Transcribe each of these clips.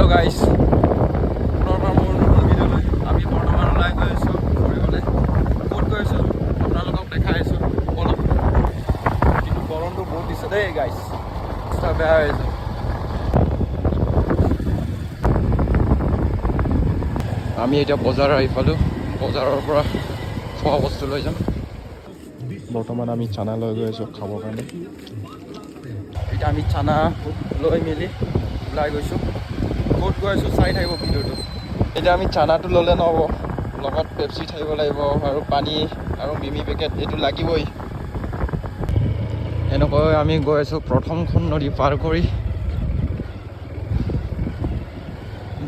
Hello guys. পুনৰবাৰ মোৰ নতুন ভিডিঅ'লৈ আমি বৰ্তমান ওলাই গৈ আছোঁ ফুৰিবলৈ। ক'ত গৈ আছোঁ আপোনালোকক দেখাই আছোঁ অলপ। কিন্তু গৰমটো বহুত দিছে দেই গাইছ, অৱস্থা বেয়া হৈ আছে। আমি এতিয়া বজাৰ আহি পালোঁ, বজাৰৰ পৰা খোৱা বস্তু লৈ যাম। বৰ্তমান আমি চানা লৈ গৈ আছোঁ খাবৰ কাৰণে। এতিয়া আমি চানা লৈ মেলি ওলাই গৈছোঁ। ক'ত গৈ আছোঁ চাই থাকিব ভিডিঅ'টো। এতিয়া আমি চানাটো ল'লে নহ'ব, লগত পেপচি থাকিব লাগিব আৰু পানী আৰু মিমি পেকেট এইটো লাগিবই। এনেকৈ আমি গৈ আছোঁ প্ৰথমখন নদী পাৰ কৰি।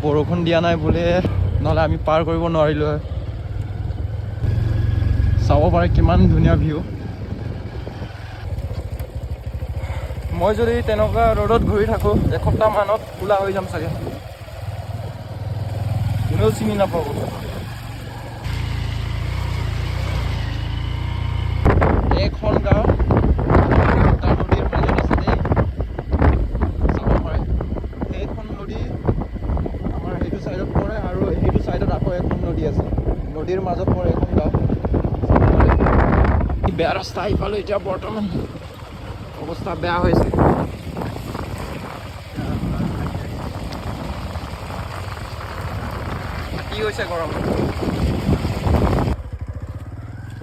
বৰষুণ দিয়া নাই বুলিয়ে নহ'লে আমি পাৰ কৰিব নোৱাৰিলোঁ হয়। চাব পাৰে কিমান ধুনীয়া ভিউ। মই যদি তেনেকুৱা ৰ'দত ঘূৰি থাকোঁ এসপ্তাহমানত ক'লা হৈ যাম চাগে, কোনেও চিনি নাপাব। এইখন গাঁও দুটা নদীৰ মাজত আছে দেই, চাব পাৰে। সেইখন নদী আমাৰ সেইটো ছাইডত পৰে আৰু সেইটো ছাইডত আকৌ এখন নদী আছে, নদীৰ মাজত পৰে এখন গাঁও। বেয়া ৰাস্তা আহি পালোঁ এতিয়া, বৰ্তমান অৱস্থা বেয়া হৈছে। কি হৈছে গৰম,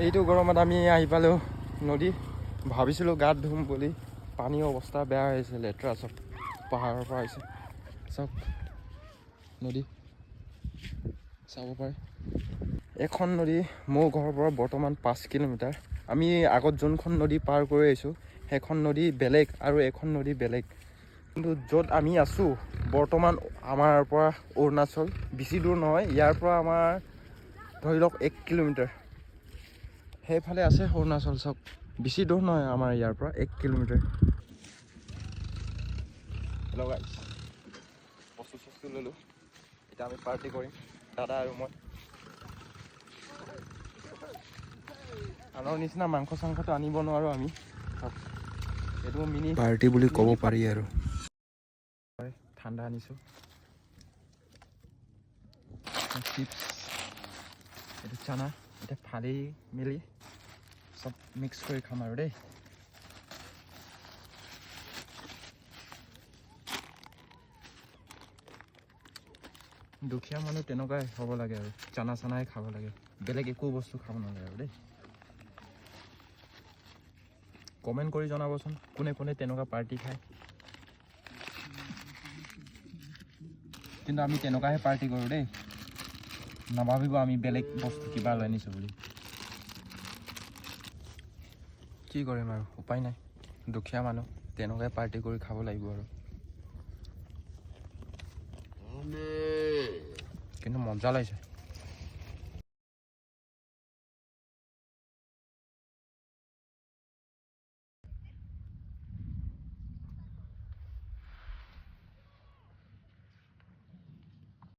এইটো গৰমত আমি আহি পালোঁ নদী। ভাবিছিলোঁ গাত ধুম বুলি, পানীৰ অৱস্থা বেয়া হৈ আছে, লেতেৰা চব পাহাৰৰ পৰা আহিছে চব নদী চাব পাৰে। এখন নদী মোৰ ঘৰৰ পৰা বৰ্তমান 5 কিলোমিটাৰ। আমি আগত যোনখন নদী পাৰ কৰি আহিছোঁ সেইখন নদী বেলেগ আৰু এখন নদী বেলেগ। কিন্তু য'ত আমি আছোঁ বৰ্তমান আমাৰ পৰা অৰুণাচল বেছি দূৰ নহয়, ইয়াৰ পৰা আমাৰ ধৰি লওক 1 কিলোমিটাৰ। সেইফালে আছে অৰুণাচল, চব বেছি দূৰ নহয় আমাৰ ইয়াৰ পৰা 1 কিলোমিটাৰ। হেল্ল' গাইছ, বস্তু ল'লোঁ, এতিয়া আমি পাৰ্টি কৰিম দাদা আৰু মই। আনৰ নিচিনা মাংস চাংসটো আনিব নোৱাৰোঁ আমি, এইটো মিনি পাৰ্টি বুলি ক'ব পাৰি আৰু। ঠাণ্ডা আনিছোঁ, চিপছ, এইটো চানা, এতিয়া ফালি মেলি চব মিক্স কৰি খাম আৰু দেই। দুখীয়া মানুহ তেনেকুৱাই হ'ব লাগে আৰু, চানা চানাই খাব লাগে, বেলেগ একো বস্তু খাব নালাগে আৰু দেই। কমেণ্ট কৰি জনাবচোন কোনে কোনে তেনেকুৱা পাৰ্টি খায়। কিন্তু আমি তেনেকুৱাহে পাৰ্টি কৰোঁ দেই, নাভাবিব আমি বেলেগ বস্তু কিবা লৈ আনিছোঁ বুলি। কি কৰিম আৰু উপায় নাই, দুখীয়া মানুহ তেনেকুৱাই পাৰ্টি কৰি খাব লাগিব আৰু। কিন্তু মজা লাগিছে।